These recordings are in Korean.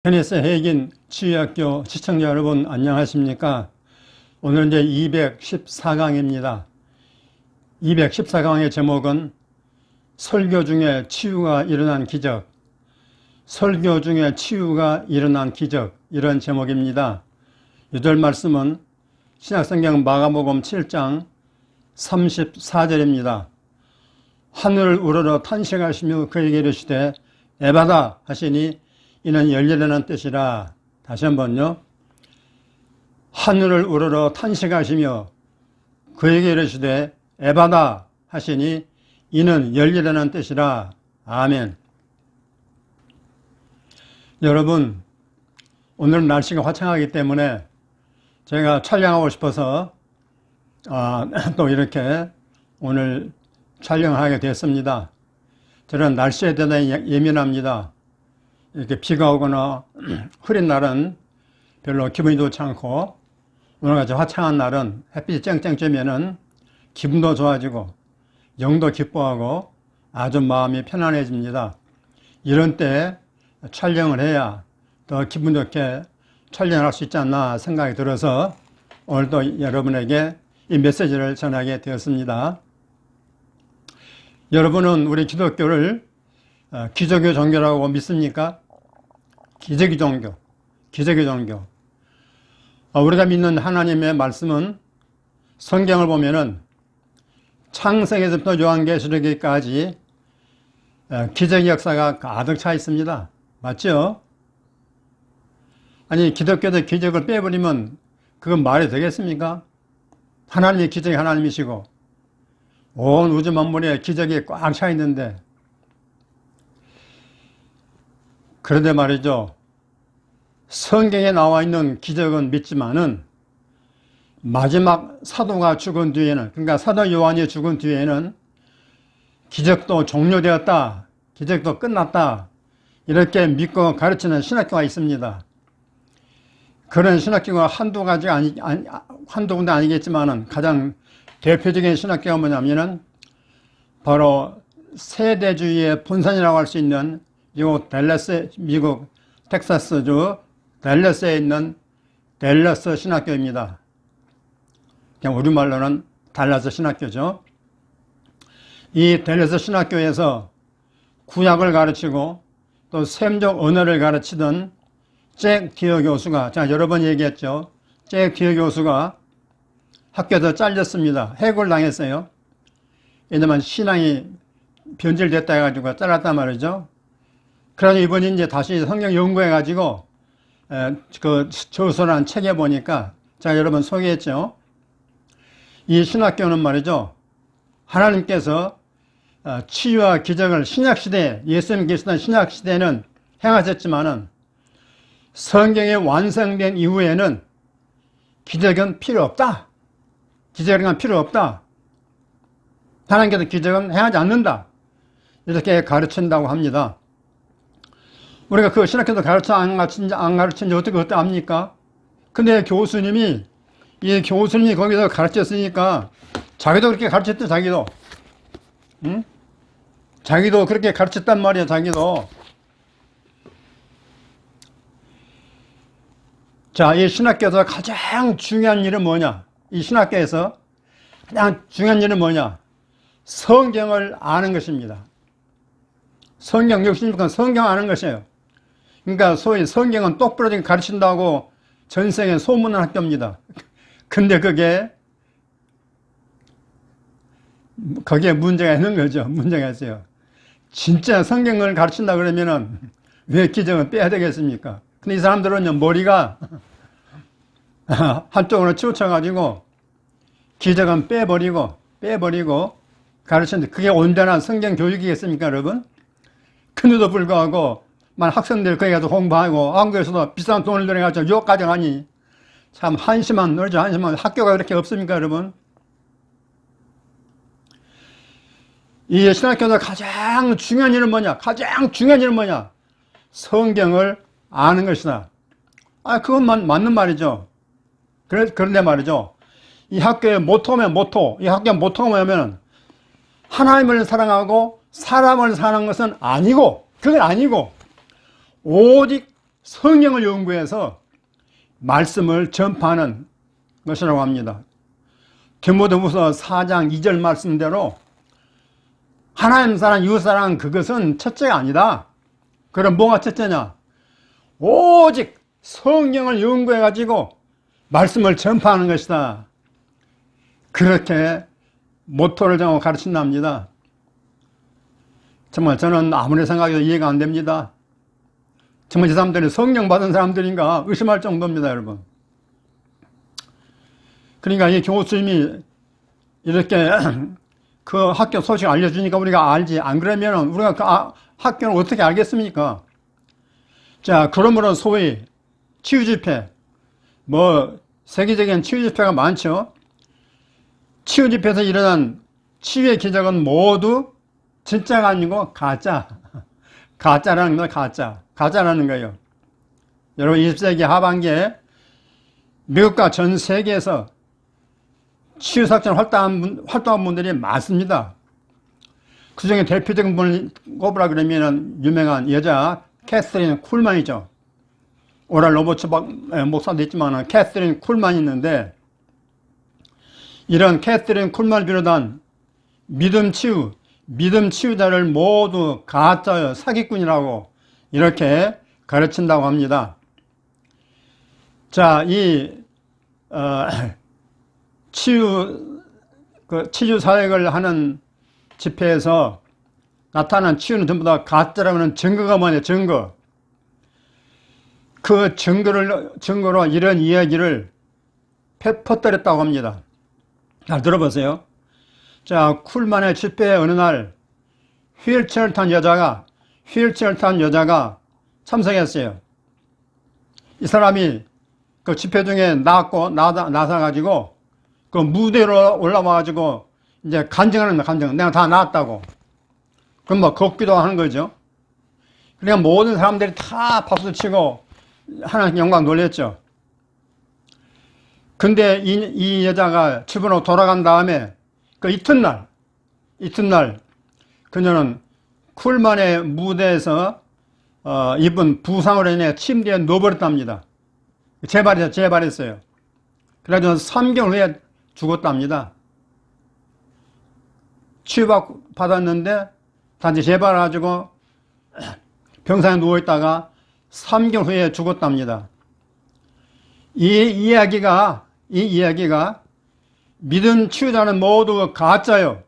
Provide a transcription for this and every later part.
테니스 해긴 치유학교 시청자 여러분 안녕하십니까? 오늘 이제 214강입니다. 214강의 제목은 설교 중에 치유가 일어난 기적, 설교 중에 치유가 일어난 기적, 이런 제목입니다. 요절 말씀은 신약성경 마가복음 7장 34절입니다. 하늘을 우러러 탄식하시며 그에게 이르시되 에바다 하시니 이는 열리라는 뜻이라. 다시 한번요. 하늘을 우러러 탄식하시며 그에게 이르시되 에바다 하시니 이는 열리라는 뜻이라. 아멘. 여러분, 오늘 날씨가 화창하기 때문에 제가 촬영하고 싶어서 또 이렇게 오늘 촬영하게 됐습니다. 저는 날씨에 대단히 예민합니다. 이렇게 비가 오거나 흐린 날은 별로 기분이 좋지 않고, 오늘같이 화창한 날은 햇빛이 쨍쨍 쬐면은 기분도 좋아지고 영도 기뻐하고 아주 마음이 편안해집니다. 이런 때 촬영을 해야 더 기분 좋게 촬영할 수 있지 않나 생각이 들어서 오늘도 여러분에게 이 메시지를 전하게 되었습니다. 여러분은 우리 기독교를 기적의 종교라고 믿습니까? 기적의 종교, 기적의 종교. 우리가 믿는 하나님의 말씀은 성경을 보면은 창세기에서부터 요한계시록까지 기적의 역사가 가득 차 있습니다. 맞죠? 아니, 기독교도 기적을 빼버리면 그건 말이 되겠습니까? 하나님이 기적의 하나님이시고 온 우주 만물에 기적이 꽉 차 있는데, 그런데 말이죠, 성경에 나와 있는 기적은 믿지만은 마지막 사도가 죽은 뒤에는, 그러니까 사도 요한이 죽은 뒤에는 기적도 종료되었다, 기적도 끝났다, 이렇게 믿고 가르치는 신학교가 있습니다. 그런 신학교가 한두 군데 아니겠지만은 가장 대표적인 신학교가 뭐냐면은 바로 세대주의의 본산이라고 할 수 있는 미국 텍사스주 댈러스에 있는 댈러스 신학교입니다. 그냥 우리말로는 달라스 신학교죠. 이 댈러스 신학교에서 구약을 가르치고 또 셈적 언어를 가르치던 잭 디어 교수가, 제가 여러 번 얘기했죠. 잭 디어 교수가 학교에서 잘렸습니다. 해고를 당했어요. 왜냐면 신앙이 변질됐다 해가지고 잘랐단 말이죠. 그래서 이번에 이제 다시 성경 연구해가지고 그 저서란 책에 보니까 제가 여러 번 소개했죠. 이 신학교는 말이죠, 하나님께서 치유와 기적을 신약시대, 예수님 계시던 신약시대에는 행하셨지만은 성경이 완성된 이후에는 기적은 필요 없다. 기적은 필요 없다. 하나님께서 기적은 행하지 않는다. 이렇게 가르친다고 합니다. 우리가 그 신학교도 안 가르친지 어떻게 압니까? 근데 이 교수님이 거기서 가르쳤으니까 자기도 그렇게 가르쳤대, 자기도. 응? 자기도 그렇게 가르쳤단 말이야, 자기도. 자, 이 신학교에서 가장 중요한 일은 뭐냐? 이 신학교에서 가장 중요한 일은 뭐냐? 성경을 아는 것입니다. 성경, 역시니까 성경 아는 것이에요. 그러니까 소위 성경은 똑부러지게 가르친다고 전생에 소문난 학교입니다. 근데 거기에 문제가 있는 거죠. 문제가 있어요. 진짜 성경을 가르친다 그러면은 왜 기적을 빼야 되겠습니까? 근데 이 사람들은 머리가 한쪽으로 치우쳐가지고 기적은 빼버리고 가르치는데, 그게 온전한 성경 교육이겠습니까, 여러분? 근데도 불구하고 학생들 거기 가서 공부하고 한국에서도 비싼 돈을 들여가지고 유학까지 가니 참 한심한 놀죠. 한심한. 학교가 그렇게 없습니까, 여러분? 이 신학교에서 가장 중요한 일은 뭐냐? 가장 중요한 일은 뭐냐? 성경을 아는 것이다. 그건 맞는 말이죠. 그런데 말이죠, 이 학교의 이 학교의 모토가 뭐냐면 하나님을 사랑하고 사람을 사랑하는 것은 아니고, 그건 아니고 오직 성경을 연구해서 말씀을 전파하는 것이라고 합니다. 디모데후서 4장 2절 말씀대로 하나님 사랑, 이웃 사랑 그것은 첫째가 아니다. 그럼 뭐가 첫째냐? 오직 성경을 연구해가지고 말씀을 전파하는 것이다. 그렇게 모토를 정하고 가르친답니다. 정말 저는 아무리 생각해도 이해가 안 됩니다. 정말 이 사람들이 성령 받은 사람들인가 의심할 정도입니다, 여러분. 그러니까 이 교수님이 이렇게 그 학교 소식 알려주니까 우리가 알지. 안 그러면 우리가 그 학교를 어떻게 알겠습니까? 자, 그러므로 소위 치유집회, 세계적인 치유집회가 많죠. 치유집회에서 일어난 치유의 기적은 모두 진짜가 아니고 가짜. 가짜라는 거, 가짜라는 거예요. 여러분, 20세기 하반기에 미국과 전 세계에서 치유사건 활동한 분들이 많습니다. 그 중에 대표적인 분을 꼽으라 그러면 유명한 여자 캐서린 쿨만이죠. 오랄 로버츠 목사도 있지만 캐서린 쿨만이 있는데, 이런 캐서린 쿨만을 비롯한 믿음 치유자를 모두 가짜요, 사기꾼이라고 이렇게 가르친다고 합니다. 자, 치유 사역을 하는 집회에서 나타난 치유는 전부 다 가짜라고 하는 증거가 뭐냐, 증거. 그 증거로 이런 이야기를 퍼뜨렸다고 합니다. 잘 들어보세요. 자, 쿨만의 집회에 어느 날 휠체어를 탄 여자가 참석했어요. 이 사람이 그 집회 중에 나서가지고 그 무대로 올라와가지고 이제 간증하는 거야, 간증. 내가 다 나았다고. 그럼 걷기도 하는 거죠. 그러니까 모든 사람들이 다 박수 치고 하나님 영광 놀렸죠. 근데 이 여자가 집으로 돌아간 다음에 그 이튿날 그녀는 쿨만의 무대에서 입은 부상으로 인해 침대에 누워버렸답니다. 재발했어요. 그래가지고 3개월 후에 죽었답니다. 치유받았는데 단지 재발해가지고 병상에 누워있다가 3개월 후에 죽었답니다. 이 이야기가 믿음 치유자는 모두 가짜요,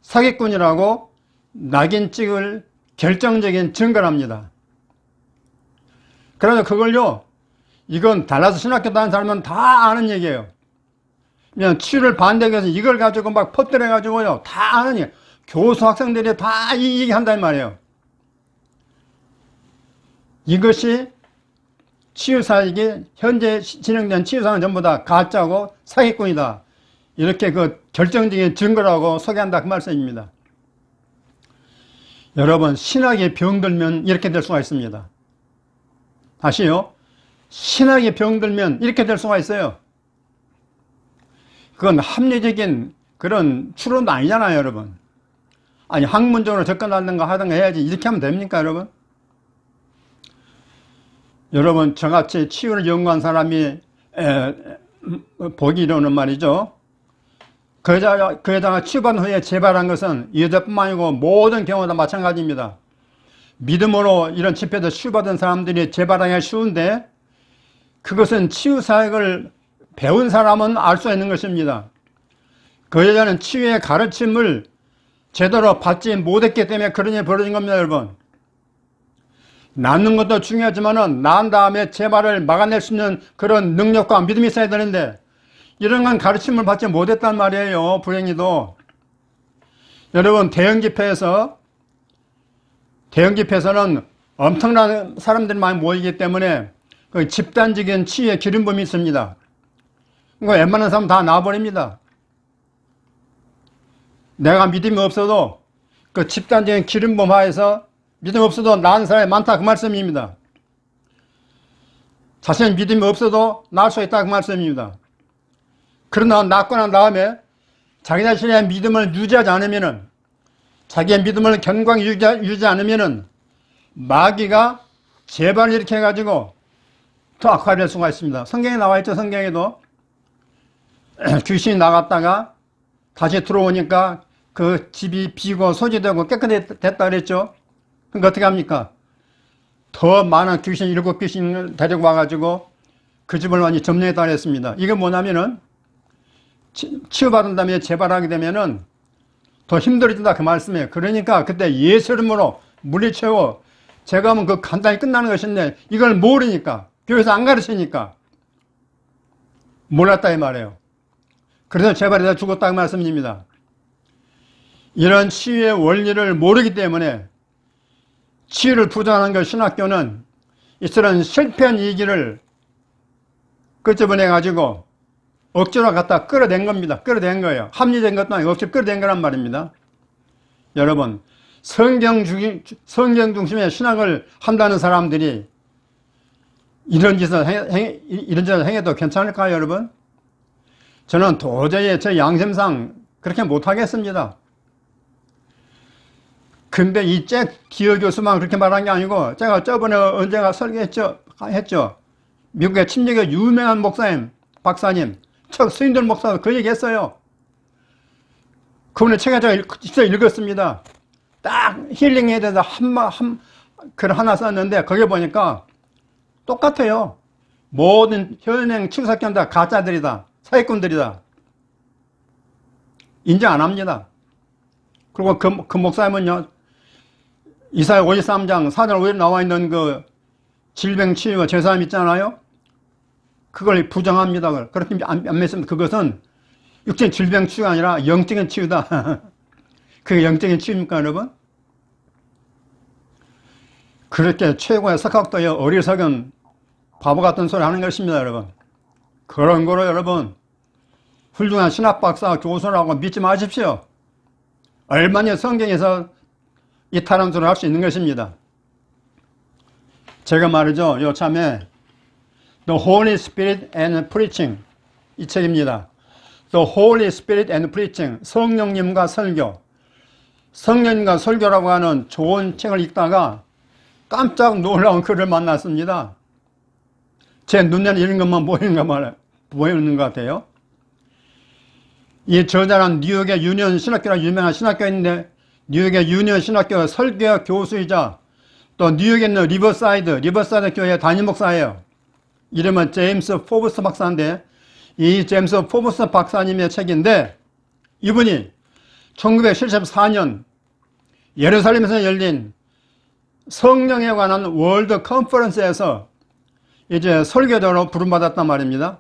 사기꾼이라고 낙인 찍을 결정적인 증거랍니다. 그래서 그걸요, 이건 달라스 신학교 다니는 사람은 다 아는 얘기예요. 그냥 치유를 반대하기 위해서 이걸 가지고 막 퍼뜨려가지고요, 다 아는 얘기. 교수 학생들이 다 이 얘기 한단 말이에요. 이것이 치유사역이 현재 진행된 치유사역은 전부 다 가짜고 사기꾼이다. 이렇게 그 결정적인 증거라고 소개한다, 그 말씀입니다. 여러분, 신학에 병들면 이렇게 될 수가 있습니다. 다시요. 신학에 병들면 이렇게 될 수가 있어요. 그건 합리적인 그런 추론도 아니잖아요, 여러분. 아니, 학문적으로 접근하든가 하든가 해야지. 이렇게 하면 됩니까, 여러분? 여러분, 저같이 치유를 연구한 사람이 보기로는 말이죠. 그 여자가 치유받은 후에 재발한 것은 이 여자뿐만 아니고 모든 경우도 마찬가지입니다. 믿음으로 이런 집회에서 치유받은 사람들이 재발하기가 쉬운데, 그것은 치유사역을 배운 사람은 알 수 있는 것입니다. 그 여자는 치유의 가르침을 제대로 받지 못했기 때문에 그런 일이 벌어진 겁니다, 여러분. 낫는 것도 중요하지만은 난 다음에 재발을 막아낼 수 있는 그런 능력과 믿음이 있어야 되는데, 이런 건 가르침을 받지 못했단 말이에요, 불행히도. 여러분, 대형 집회에서는 엄청난 사람들이 많이 모이기 때문에 그 집단적인 치유의 기름붐이 있습니다. 그러니까 웬만한 사람 다 나와버립니다. 내가 믿음이 없어도 그 집단적인 기름붐 하에서 믿음 없어도 나은 사람이 많다, 그 말씀입니다. 자신의 믿음이 없어도 나을 수 있다, 그 말씀입니다. 그러나 낫고 난 다음에 자기 자신의 믿음을 유지하지 않으면은, 자기의 믿음을 견고하게 유지하지 않으면은 마귀가 재발 이렇게 해가지고 더 악화될 수가 있습니다. 성경에 나와 있죠. 성경에도 귀신이 나갔다가 다시 들어오니까 그 집이 비고 소지되고 깨끗했다 그랬죠. 그러니까 어떻게 합니까? 더 많은 귀신, 7귀신을 데리고 와가지고 그 집을 완전히 점령했다 그랬습니다. 이게 뭐냐면은 치유받은 다음에 재발하게 되면은 더 힘들어진다 그 말씀이에요. 그러니까 그때 예수 이름으로 물리치고 제가 하면 그 간단히 끝나는 것인데 이걸 모르니까 교회에서 안 가르치니까 몰랐다 이 말이에요. 그래서 재발해서 죽었다 그 말씀입니다. 이런 치유의 원리를 모르기 때문에 치유를 부정하는 그 신학교는 이처럼 실패한 이기를 끄집어내 가지고 억지로 갖다 끌어댄 겁니다. 끌어댄 거예요. 합리적인 것도 아니고 억지로 끌어댄 거란 말입니다. 여러분, 성경 중심의 신학을 한다는 사람들이 이런 짓을 행해도 괜찮을까요, 여러분? 저는 도저히 제 양심상 그렇게 못하겠습니다. 근데 이 잭 기어 교수만 그렇게 말한 게 아니고, 제가 저번에 언제가 설교했죠? 미국의 침례교 유명한 목사님, 박사님, 척 스윈들 목사가 그 얘기 했어요. 그분의 책에 제가 직접 읽었습니다. 딱 힐링에 대해서 글 하나 썼는데, 거기에 보니까 똑같아요. 모든 현행 치유사건 다 가짜들이다. 사기꾼들이다. 인정 안 합니다. 그리고 그 목사님은요, 이사야 53장 4절 5절 나와 있는 그 질병치유와 제사함 있잖아요. 그걸 부정합니다. 그렇게 안 믿습니다. 그것은 육적인 질병치유가 아니라 영적인 치유다. 그게 영적인 치유입니까, 여러분? 그렇게 최고의 석학도의 어리석은 바보 같은 소리 하는 것입니다, 여러분. 그런 거로 여러분, 훌륭한 신학박사 교수라고 믿지 마십시오. 얼마나 성경에서 이탈한 소리를 할 수 있는 것입니다. 제가 말이죠, 요참에 The Holy Spirit and Preaching, 이 책입니다. The Holy Spirit and Preaching, 성령님과 설교. 성령님과 설교라고 하는 좋은 책을 읽다가 깜짝 놀라운 글을 만났습니다. 제 눈에는 이런 것만 보이는 것 같아요. 이 저자는 뉴욕의 유니언 신학교라 유명한 신학교인데, 뉴욕의 유니언 신학교 설교 교수이자 또 뉴욕에 있는 리버사이드 교회 담임 목사예요. 이름은 제임스 포브스 박사인데, 이 제임스 포브스 박사님의 책인데, 이분이 1974년 예루살렘에서 열린 성령에 관한 월드 컨퍼런스에서 이제 설교자로 부름받았단 말입니다.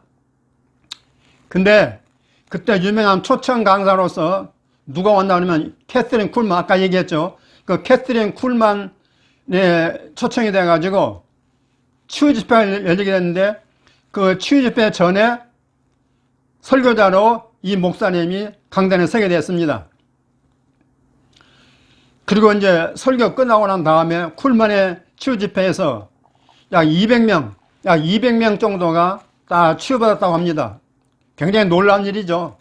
근데 그때 유명한 초청 강사로서 누가 왔나 그러면 캐서린 쿨만, 아까 얘기했죠. 그 캐서린 쿨만에 초청이 돼가지고 치유 집회가 열리게 됐는데, 그 치유 집회 전에 설교자로 이 목사님이 강단에 서게 됐습니다. 그리고 이제 설교 끝나고 난 다음에 쿨만의 치유 집회에서 약 200명 정도가 다 치유받았다고 합니다. 굉장히 놀라운 일이죠.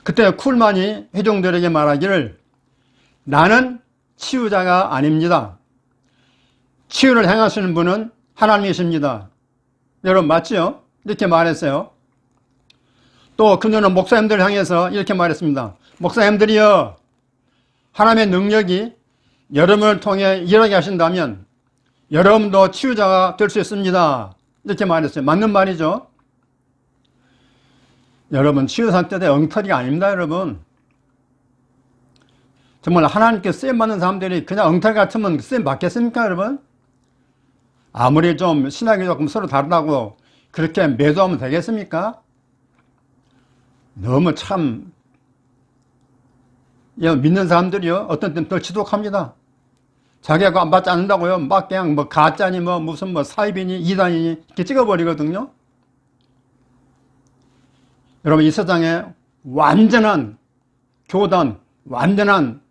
그때 쿨만이 회중들에게 말하기를, 나는 치유자가 아닙니다. 치유를 행하시는 분은 하나님이십니다. 여러분 맞죠? 이렇게 말했어요. 또 그녀는 목사님들을 향해서 이렇게 말했습니다. 목사님들이여, 하나님의 능력이 여러분을 통해 일하게 하신다면 여러분도 치유자가 될 수 있습니다. 이렇게 말했어요. 맞는 말이죠. 여러분, 치유 상태에 엉터리가 아닙니다, 여러분. 정말 하나님께 쓰임받는 사람들이 그냥 엉터리 같으면 쓰임 받겠습니까, 여러분? 아무리 좀 신학이 조금 서로 다르다고 그렇게 매도하면 되겠습니까? 너무 참, 믿는 사람들이요, 어떤 때는 더 지독합니다. 자기가 안 받지 않는다고요, 막 그냥 뭐 가짜니 무슨 사입이니 이단이니 이렇게 찍어버리거든요. 여러분, 이 세상에 완전한 교단, 완전한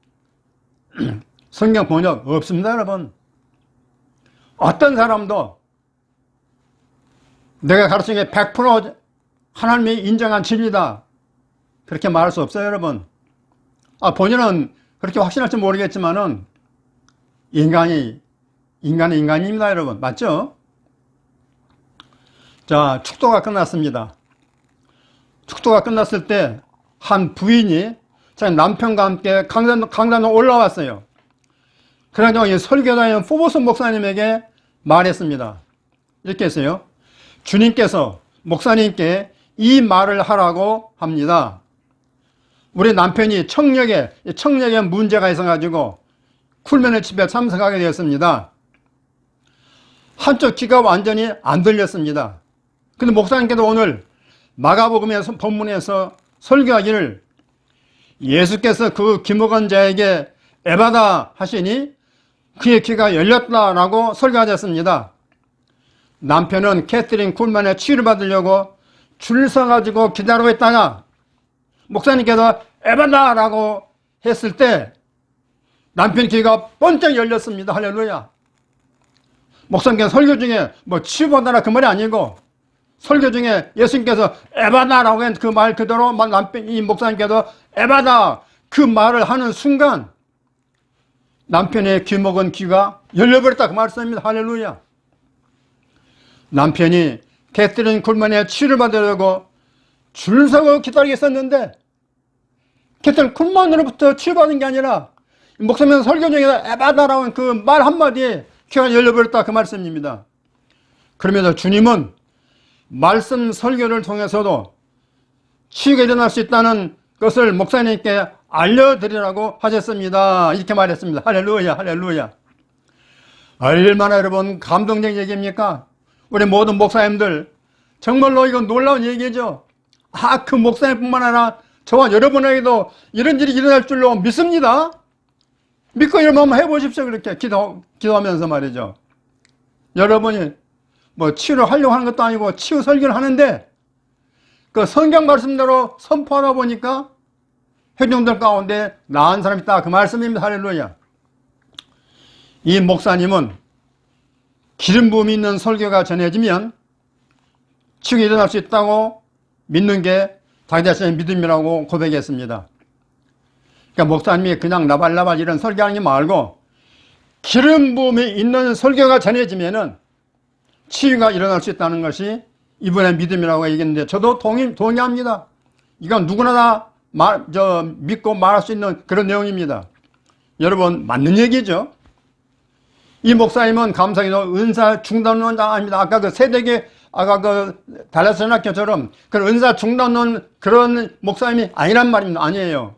성경 번역 없습니다, 여러분. 어떤 사람도 내가 가르치는 게 100% 하나님이 인정한 진리다, 그렇게 말할 수 없어요, 여러분. 본인은 그렇게 확신할지 모르겠지만은 인간이 인간은 인간입니다, 여러분. 맞죠? 자, 축도가 끝났습니다. 축도가 끝났을 때 한 부인이 자기 남편과 함께 강단으로 올라왔어요. 그래가지고 이 설교자인 포보스 목사님에게 말했습니다. 이렇게 했어요. 주님께서 목사님께 이 말을 하라고 합니다. 우리 남편이 청력에 문제가 있어가지고 쿨면회 집에 참석하게 되었습니다. 한쪽 귀가 완전히 안 들렸습니다. 근데 목사님께서 오늘 마가복음의 본문에서 설교하기를 예수께서 그 귀먹은 자에게 에바다 하시니 그의 귀가 열렸다라고 설교하셨습니다. 남편은 캐트린 쿨만의 치유를 받으려고 줄 서가지고 기다리고 있다가 목사님께서 에바다라고 했을 때 남편 귀가 번쩍 열렸습니다. 할렐루야. 목사님께서 설교 중에 뭐 치유받아라 그 말이 아니고 설교 중에 예수님께서 에바다라고 한 그 말 그대로 이 목사님께서 에바다 그 말을 하는 순간 남편의 귀먹은 귀가 열려버렸다 그 말씀입니다. 할렐루야. 남편이 캐트린 쿨만의 치유를 받으려고 줄 서고 기다리고 있었는데 캐트린 쿨만으로부터 치유받은 게 아니라 목사님 설교 중에 에바다라고 한 그 말 한마디에 귀가 열려버렸다 그 말씀입니다. 그러면서 주님은 말씀 설교를 통해서도 치유가 일어날 수 있다는 것을 목사님께 알려드리라고 하셨습니다. 이렇게 말했습니다. 할렐루야, 할렐루야. 얼마나 여러분 감동적인 얘기입니까? 우리 모든 목사님들 정말로 이건 놀라운 얘기죠. 그 목사님뿐만 아니라 저와 여러분에게도 이런 일이 일어날 줄로 믿습니다. 믿고 여러분 한번 해보십시오. 그렇게 기도하면서 말이죠. 여러분이 뭐 치유를 하려고 하는 것도 아니고 치유 설교를 하는데 그 성경 말씀대로 선포하다 보니까 회중들 가운데 나은 사람이 있다 그 말씀입니다. 할렐루야. 이 목사님은 기름 부음이 있는 설교가 전해지면 치유가 일어날 수 있다고 믿는 게 자기 자신의 믿음이라고 고백했습니다. 그러니까 목사님이 그냥 나발나발 이런 설교하는 게 말고 기름 부음이 있는 설교가 전해지면은 치유가 일어날 수 있다는 것이 이분의 믿음이라고 얘기했는데 저도 동의합니다. 이건 누구나 다 믿고 말할 수 있는 그런 내용입니다. 여러분 맞는 얘기죠. 이 목사님은 감사히도 은사 중단론자 아닙니다. 아까 그 세대계 달라스 전학교처럼 그런 은사 중단론 그런 목사님이 아니란 말입니다. 아니에요.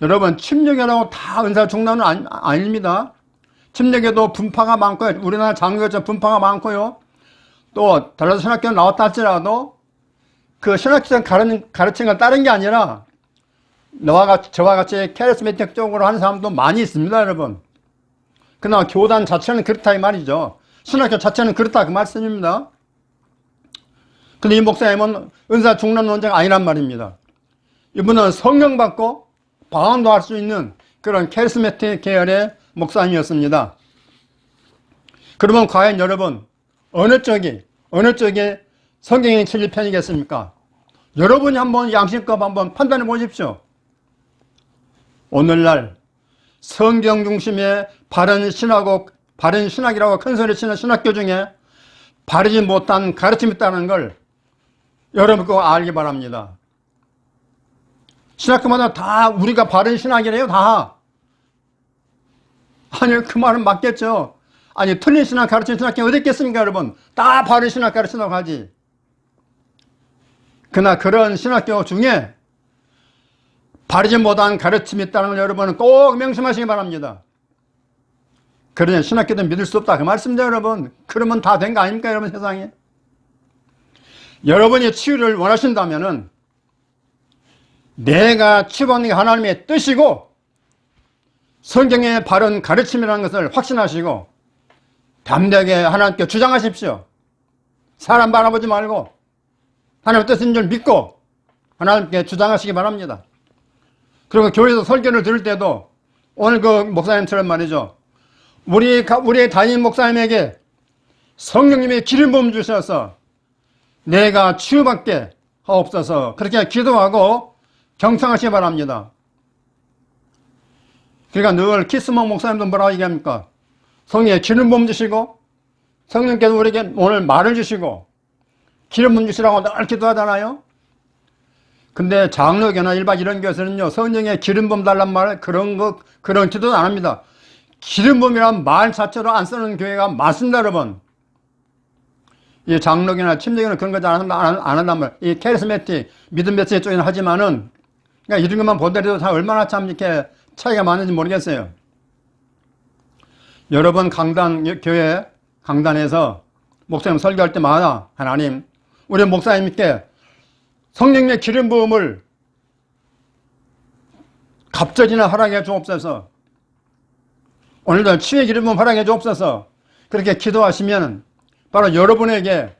여러분 침례교라고 다 은사 중단은 아닙니다. 침례교도 분파가 많고요. 우리나라 장로교처럼 분파가 많고요. 또 달라스 신학교 나왔다 할지라도 그 신학교에서 가르치는 걸 따른 게 아니라 저와 같이 캐리스메틱 쪽으로 하는 사람도 많이 있습니다. 여러분. 그러나 교단 자체는 그렇다 이 말이죠. 신학교 자체는 그렇다 그 말씀입니다. 근데 이 목사님은 은사 중단론자가 아니란 말입니다. 이분은 성령 받고 방언도 할 수 있는 그런 캐리스메틱 계열의 목사님이었습니다. 그러면 과연 여러분 어느 쪽이 성경의 진리 편이겠습니까? 여러분이 한번 양심껏 한번 판단해 보십시오. 오늘날 성경 중심의 바른 신학이라고 큰 소리 치는 신학교 중에 바르지 못한 가르침이 있다는 걸 여러분 꼭 알기 바랍니다. 신학교마다 다 우리가 바른 신학이래요, 다. 아니, 그 말은 맞겠죠. 아니, 틀린 신학 가르치는 신학교 어디 있겠습니까, 여러분? 다 바른 신학 가르친다고 하지. 그러나 그런 신학교 중에 바르지 못한 가르침이 있다는 걸 여러분은 꼭 명심하시기 바랍니다. 그러니 신학교도 믿을 수 없다. 그 말씀입니다, 여러분. 그러면 다 된 거 아닙니까, 여러분, 세상에? 여러분이 치유를 원하신다면은 내가 치유받는 게 하나님의 뜻이고 성경의 바른 가르침이라는 것을 확신하시고 담대하게 하나님께 주장하십시오. 사람 바라보지 말고 하나님의 뜻인 줄 믿고 하나님께 주장하시기 바랍니다. 그리고 교회에서 설교를 들을 때도 오늘 그 목사님처럼 말이죠. 우리 담임 목사님에게 성령님의 기름 부음 주셔서 내가 치유받게 하옵소서 그렇게 기도하고 경청하시기 바랍니다. 그러니까 늘 키스먼 목사님도 뭐라고 얘기합니까? 성령의 기름 부음 주시고 성령께서 우리에게 오늘 말을 주시고 기름 부음 주시라고 늘 기도하잖아요. 근데 장로교나 일반 이런 교회에서는요, 성령의 기름 부음 달란 말 그런 기도도 안 합니다. 기름 부음이란 말 자체로 안 쓰는 교회가 많습니다, 여러분. 이 장로교나 침례교는 그런 거 안 한단 말. 이 캐리스메틱 믿음 메시지 쪽에는 하지만은, 그러니까 이런 것만 보더라도 다 얼마나 참 이렇게 차이가 많은지 모르겠어요. 여러분 교회 강단에서 목사님 설교할 때마다 하나님, 우리 목사님께 성령의 기름 부음을 갑자기나 허락해 주옵소서. 오늘도 치유의 기름 부음 허락해 주옵소서. 그렇게 기도하시면 바로 여러분에게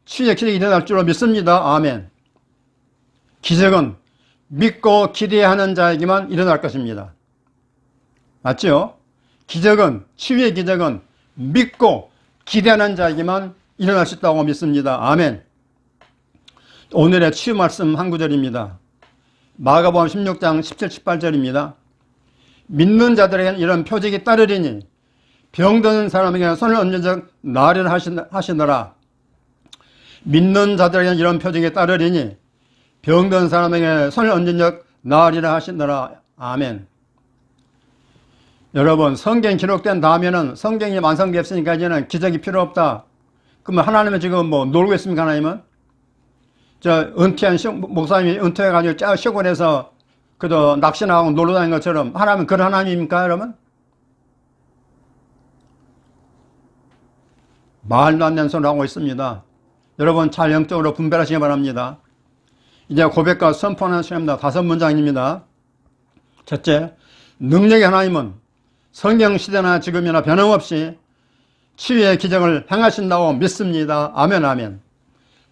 치유의 기적이 일어날 줄로 믿습니다. 아멘. 기적은 믿고 기대하는 자에게만 일어날 것입니다. 맞죠? 기적은, 치유의 기적은 믿고 기대하는 자에게만 일어날 수 있다고 믿습니다. 아멘. 오늘의 치유 말씀 한 구절입니다. 마가복음 16장 17, 18절입니다. 믿는 자들에게는 이런 표적이 따르리니 병드는 사람에게 손을 얹은 적 나으리라 하시더라. 믿는 자들에게는 이런 표적이 따르리니 병든 사람에게 손을 얹은 적 나으리라 하시더라. 아멘. 여러분, 성경 기록된 다음에는 성경이 완성됐으니까 이제는 기적이 필요 없다. 그러면 하나님은 지금 뭐 놀고 있습니까, 하나님은? 은퇴한 목사님이 은퇴해가지고 시골에서 그저 낚시나가고 놀러 다니는 것처럼 하나님은 그런 하나님입니까, 여러분? 말도 안 되는 소리를 하고 있습니다. 여러분, 잘 영적으로 분별하시기 바랍니다. 이제 고백과 선포하는 시간입니다. 5문장입니다. 첫째, 능력의 하나님은 성경 시대나 지금이나 변함없이 치유의 기적을 행하신다고 믿습니다. 아멘, 아멘.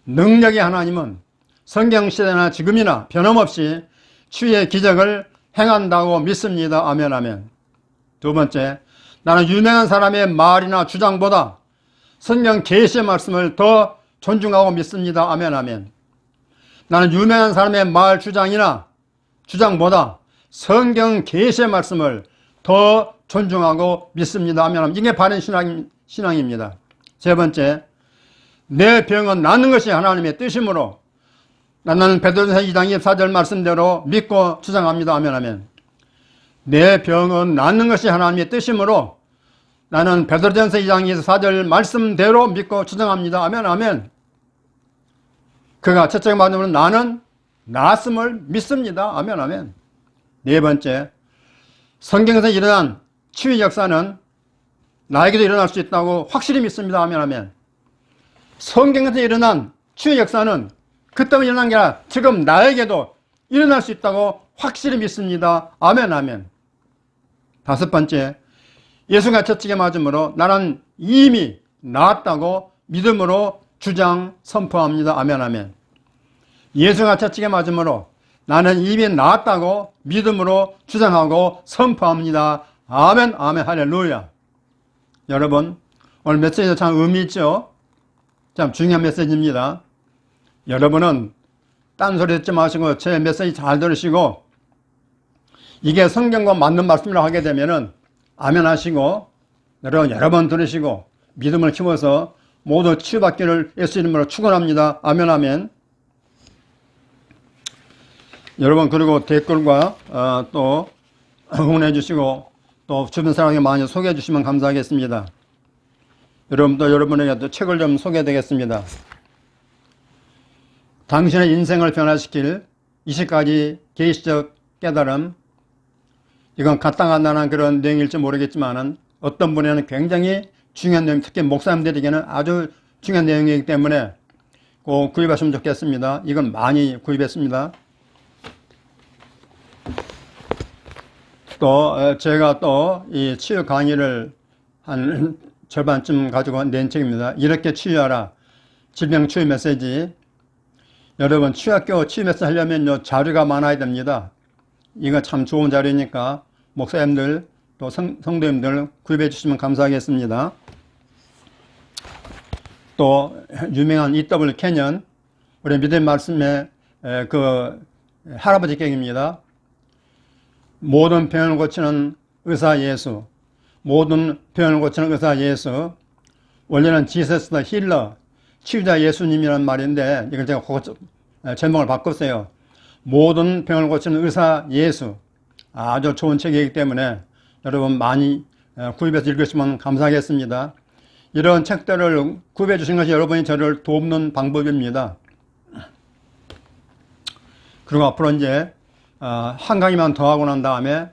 능력의 하나님은 성경 시대나 지금이나 변함없이 치유의 기적을 행한다고 믿습니다. 아멘, 아멘. 두 번째, 나는 유명한 사람의 말이나 주장보다 성경 계시의 말씀을 더 존중하고 믿습니다. 아멘, 아멘. 나는 유명한 사람의 말 주장보다 성경 계시의 말씀을 더 존중하고 믿습니다. 아멘, 아멘. 이게 바른 신앙입니다. 세 번째, 내 병은 낫는 것이 하나님의 뜻이므로 나는 베드로전서 2장 24절 말씀대로 믿고 주장합니다. 아멘, 아멘. 내 병은 낫는 것이 하나님의 뜻이므로 나는 베드로전서 2장 24절 말씀대로 믿고 주장합니다. 아멘, 아멘. 그가 첫째 말씀으로 나는 낫음을 믿습니다. 아멘, 아멘. 네 번째, 성경에서 일어난 치유 역사는 나에게도 일어날 수 있다고 확실히 믿습니다. 아멘, 아멘. 성경에서 일어난 치유 역사는 그때만 일어난 게 아니라 지금 나에게도 일어날 수 있다고 확실히 믿습니다. 아멘, 아멘. 다섯 번째, 예수가 첫째게 맞음으로 나는 이미 나았다고 믿음으로 주장 선포합니다. 아멘, 아멘. 예수가 첫째게 맞음으로 나는 이미 나았다고 믿음으로 주장하고 선포합니다. 아멘, 아멘, 할렐루야. 여러분, 오늘 메시지도 참 의미 있죠? 참 중요한 메시지입니다. 여러분은 딴소리 듣지 마시고 제 메시지 잘 들으시고 이게 성경과 맞는 말씀이라고 하게 되면은 아멘 하시고 여러 번 들으시고 믿음을 키워서 모두 치유받기를 예수 이름으로 축원합니다. 아멘, 아멘. 여러분, 그리고 댓글과 또 응원해 주시고 또 주변 사람에게 많이 소개해 주시면 감사하겠습니다. 여러분도 여러분에게 또 책을 좀 소개해 드리겠습니다. 당신의 인생을 변화시킬 20가지 계시적 깨달음. 이건 간단한 그런 내용일지 모르겠지만은 어떤 분에는 굉장히 중요한 내용, 특히 목사님들에게는 아주 중요한 내용이기 때문에 꼭 구입하시면 좋겠습니다. 이건 많이 구입했습니다. 또 제가 또 이 치유 강의를 한 절반쯤 가지고 낸 책입니다. 이렇게 치유하라. 질병 치유 메시지. 여러분, 치유학교 치유 메시지 하려면 자료가 많아야 됩니다. 이거 참 좋은 자료니까 목사님들 또 성도님들 구입해 주시면 감사하겠습니다. 또 유명한 E.W. 캐년, 우리 믿음 말씀의 그 할아버지 격입니다. 모든 병을 고치는 의사 예수. 모든 병을 고치는 의사 예수. 원래는 지서스 더 힐러, 치유자 예수님이라는 말인데 이걸 제가 제목을 바꿨어요. 모든 병을 고치는 의사 예수. 아주 좋은 책이기 때문에 여러분 많이 구입해서 읽으시면 감사하겠습니다. 이런 책들을 구입해 주신 것이 여러분이 저를 돕는 방법입니다. 그리고 앞으로 이제 한 강의만 더 하고 난 다음에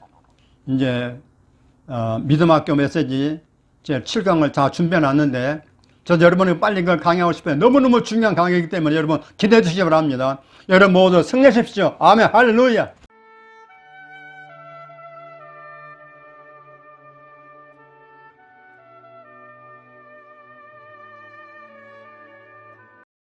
이제 믿음학교 메시지 제 7강을 다 준비해 놨는데 저도 여러분이 빨리 그걸 강의하고 싶어요. 너무너무 중요한 강의이기 때문에 여러분 기대해 주시기 바랍니다. 여러분 모두 승리하십시오. 아멘. 할렐루야.